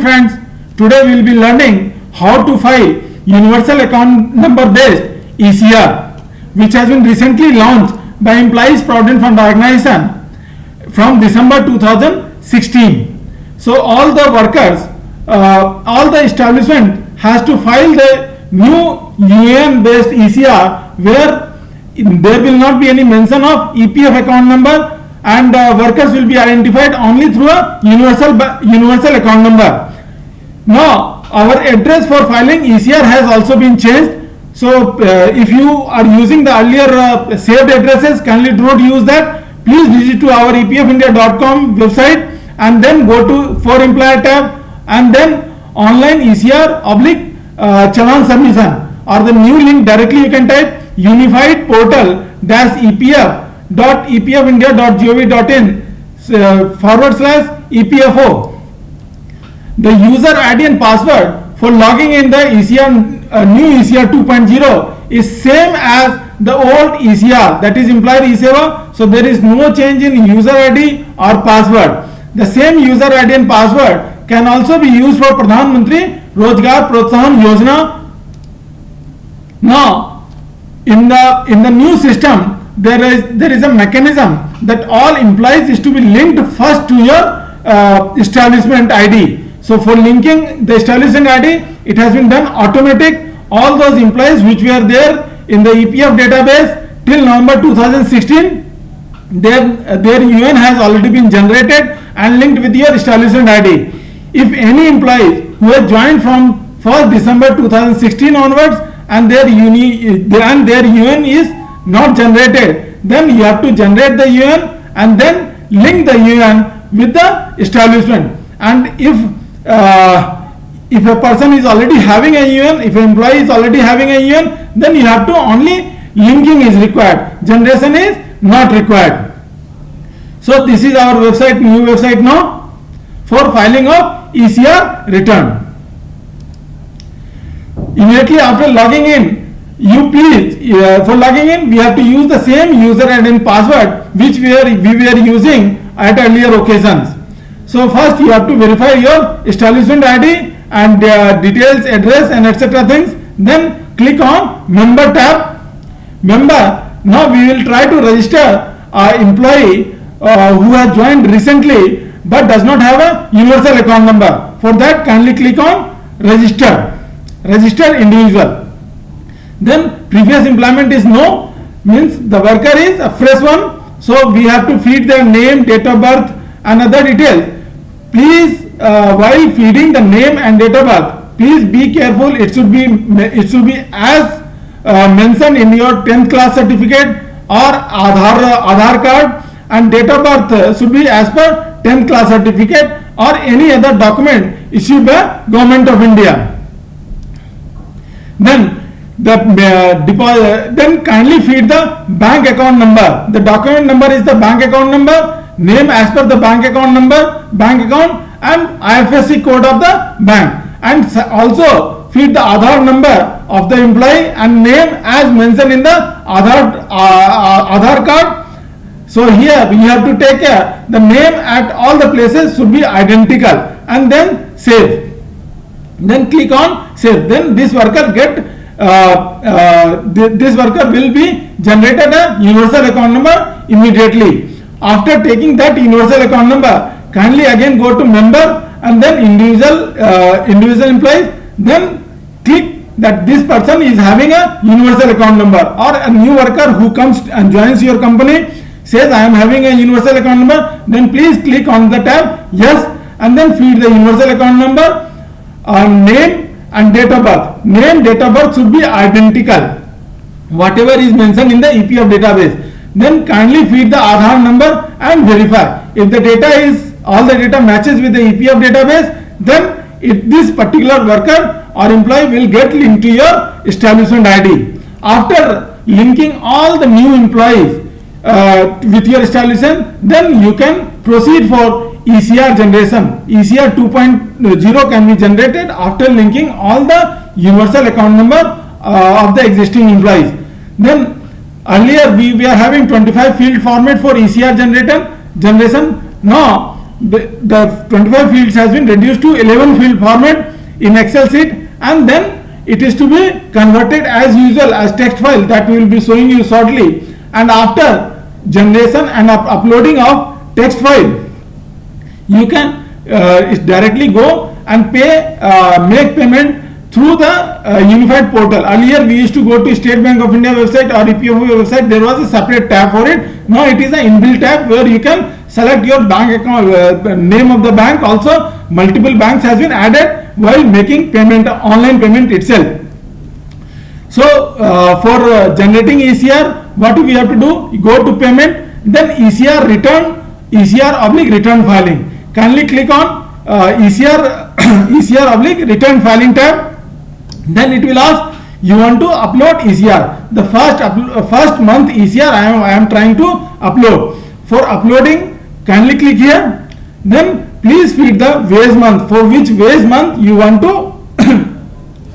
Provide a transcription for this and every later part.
Friends, today we will be learning how to file Universal Account Number based ECR, which has been recently launched by Employees Provident Fund Organization from December 2016. So all the workers, all the establishment has to file the new UN based ECR where there will not be any mention of EPF account number, and workers will be identified only through a universal account number. Now our address for filing ECR has also been changed. So if you are using the earlier saved addresses, kindly do not use that. Please visit to our epfindia.com website and then go to for employer tab and then online ECR / challan submission, or the new link directly you can type unified portal -epf.epfindia.gov.in /EPFO. The user ID and password for logging in the ECR, new ECR 2.0 is same as the old ECR, that is Employer E-Seva. So there is no change in user ID or password. The same user ID and password can also be used for Pradhan Mantri Rozgar Protsahan Yojana. Now in the new system there is a mechanism that all employees is to be linked first to your establishment ID. So for linking the establishment ID, it has been done automatic. All those employees which were there in the EPF database till November 2016, their UN has already been generated and linked with your establishment ID. If any employees who have joined from 1st December 2016 onwards and their UN is not generated, then you have to generate the UN and then link the UN with the establishment. And if a person is already having a UN, if an employee is already having a UN, then you have to only linking is required, generation is not required. So this is our website, new website now for filing of ECR return. Immediately after logging in, for logging in we have to use the same user ID and password which we were using at earlier occasions. So first you have to verify your establishment ID and details, address and etc. things. Then click on member tab. Member, now we will try to register an employee who has joined recently but does not have a universal account number. For that, kindly click on register individual. Then previous employment is no, means the worker is a fresh one. So we have to feed their name, date of birth and other details. Please while feeding the name and date of birth, please be careful. It should be as mentioned in your 10th class certificate or Aadhaar card, and date of birth should be as per 10th class certificate or any other document issued by Government of India. Then then kindly feed the bank account number. The document number is the bank account number, name as per the bank account number, bank account and IFSC code of the bank, and also feed the Aadhaar number of the employee and name as mentioned in the Aadhaar card. So here we have to take care the name at all the places should be identical, and then save. Then click on save. Then this worker will be generated a universal account number immediately. After taking that universal account number, kindly again go to member and then individual employees. Then click that this person is having a universal account number, or a new worker who comes and joins your company says I am having a universal account number. Then please click on the tab yes, and then feed the universal account number, name and date of birth. Name, date of birth should be identical, whatever is mentioned in the EPF database. Then kindly feed the Aadhaar number and verify. If the all the data matches with the EPF database, then this particular worker or employee will get linked to your establishment ID. After linking all the new employees with your establishment, then you can proceed for ECR generation. ECR 2.0 can be generated after linking all the universal account number of the existing employees. Then earlier we are having 25 field format for ECR generation. Now the 25 fields has been reduced to 11 field format in Excel sheet, and then it is to be converted as usual as text file that we will be showing you shortly. And after generation and uploading of text file, you can directly go and pay, make payment through the unified portal. Earlier we used to go to State Bank of India website or EPFO website. There was a separate tab for it. Now it is an inbuilt tab where you can select your bank account, name of the bank. Also multiple banks has been added while making payment, online payment itself. So for generating ECR, what we have to do? You go to payment, then ECR return, ECR/return filing. Kindly click on ECR/return filing tab. Then it will ask you want to upload ECR. The first month ECR I am trying to upload. For uploading, kindly click here. Then please feed the wage month, for which wage month you want to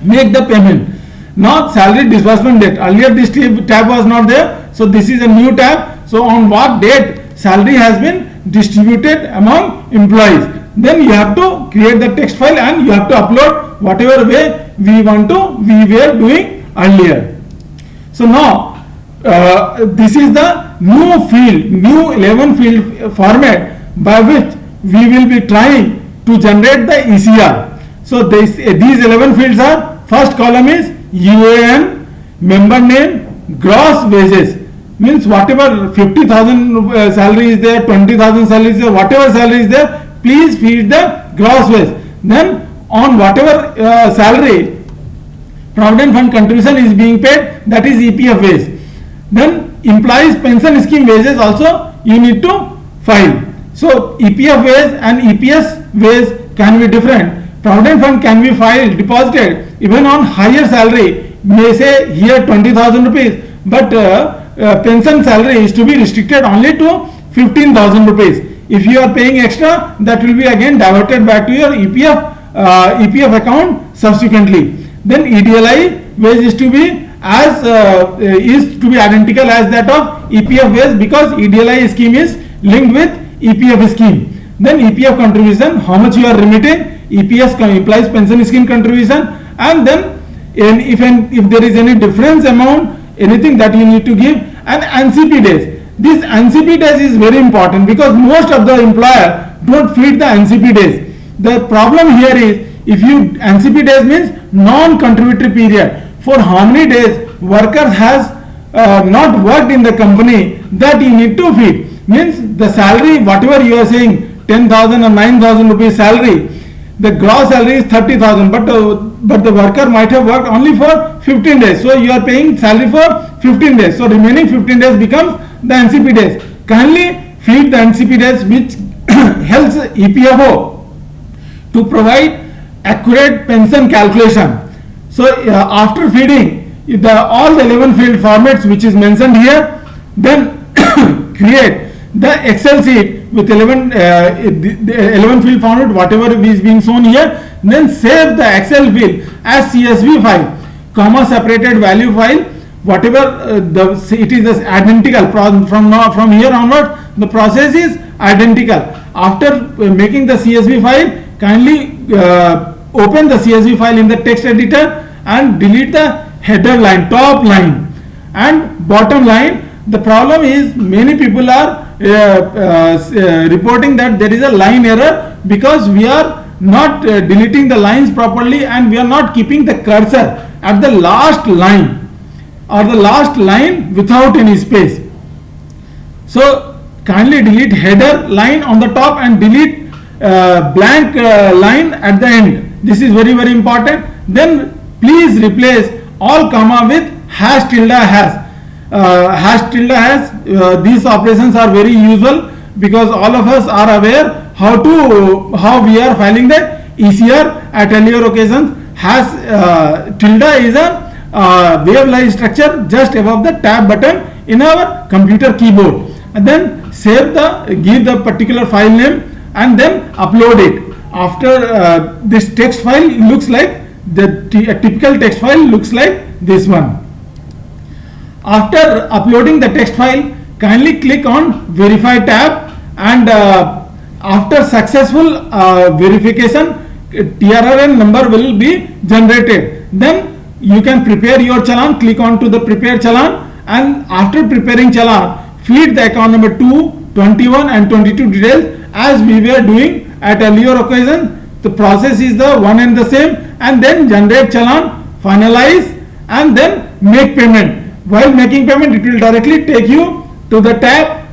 make the payment. Now salary disbursement date. Earlier this tab was not there, so this is a new tab. So on what date salary has been distributed among employees. Then you have to create the text file and you have to upload whatever way we were doing earlier. So now this is the new 11 field format by which we will be trying to generate the ECR. So these 11 fields are, first column is UAN, member name, gross wages, means whatever 50,000 salary is there, 20,000 salary is there, whatever salary is there, please feed the gross wage. Then on whatever salary Provident Fund contribution is being paid, that is EPF wage. Then employees pension scheme wages also you need to file. So EPF wage and EPS wage can be different. Provident Fund can be filed, deposited even on higher salary, may say here 20,000 rupees, but pension salary is to be restricted only to 15,000 rupees. If you are paying extra, that will be again diverted back to your EPF account subsequently. Then EDLI wage is to be identical as that of EPF wage, because EDLI scheme is linked with EPF scheme. Then EPF contribution, how much you are remitting, EPS implies pension scheme contribution, and then if there is any difference amount, anything that you need to give, and NCP days. This NCP days is very important because most of the employer don't feed the NCP days. The problem here is, if you NCP days means non-contributory period, for how many days worker has not worked in the company, that you need to feed. Means the salary, whatever you are saying, 10,000 or 9,000 rupees salary, the gross salary is 30,000, but the worker might have worked only for 15 days. So you are paying salary for 15 days. So remaining 15 days becomes the NCP days. Kindly feed the NCP days, which helps EPFO to provide accurate pension calculation. So after feeding all the 11 field formats which is mentioned here, then create the Excel sheet with 11 field format, whatever is being shown here. Then save the Excel field as CSV file, comma separated value file, whatever it is identical from here onward. The process is identical. After making the CSV file, kindly open the CSV file in the text editor and delete the header line, top line and bottom line. The problem is many people are reporting that there is a line error because we are not deleting the lines properly and we are not keeping the cursor at the last line or the last line without any space. So kindly delete header line on the top and delete blank line at the end. This is very important. Then please replace all comma with hash tilde hash. These operations are very usual because all of us are aware how we are filing the ECR at earlier occasions. Hash tilde is a wave line structure just above the tab button in our computer keyboard, and then give the particular file name and then upload it. After this text file looks like a typical text file looks like this one. After uploading the text file, kindly click on Verify tab and after successful verification, TRRN number will be generated. Then you can prepare your challan, click on to the prepare challan, and after preparing challan, feed the account number 2, 21 and 22 details as we were doing at earlier occasion. The process is the one and the same, and then generate challan, finalize, and then make payment. While making payment, it will directly take you to the tab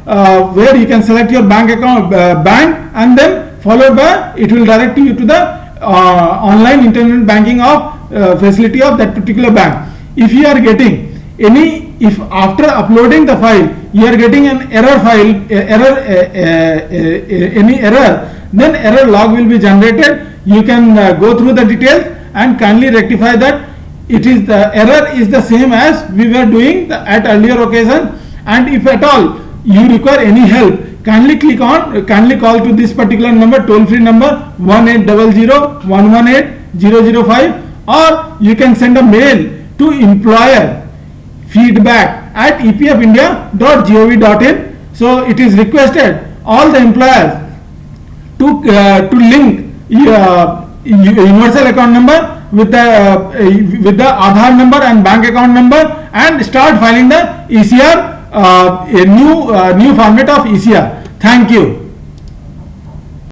where you can select your bank account, bank, and then followed by it will direct you to the online internet banking of facility of that particular bank. If you are getting any, if after uploading the file you are getting an error file, any error, then error log will be generated. You can go through the details and kindly rectify that. It is the error is the same as we were doing at earlier occasion. And if at all you require any help, kindly call to this particular number, toll free number 1800-118-005, or you can send a mail to employer feedback@epfindia.gov.in. So it is requested all the employers to link universal account number with the Aadhaar number and bank account number, and start filing the ECR, a new format of ECR. Thank you.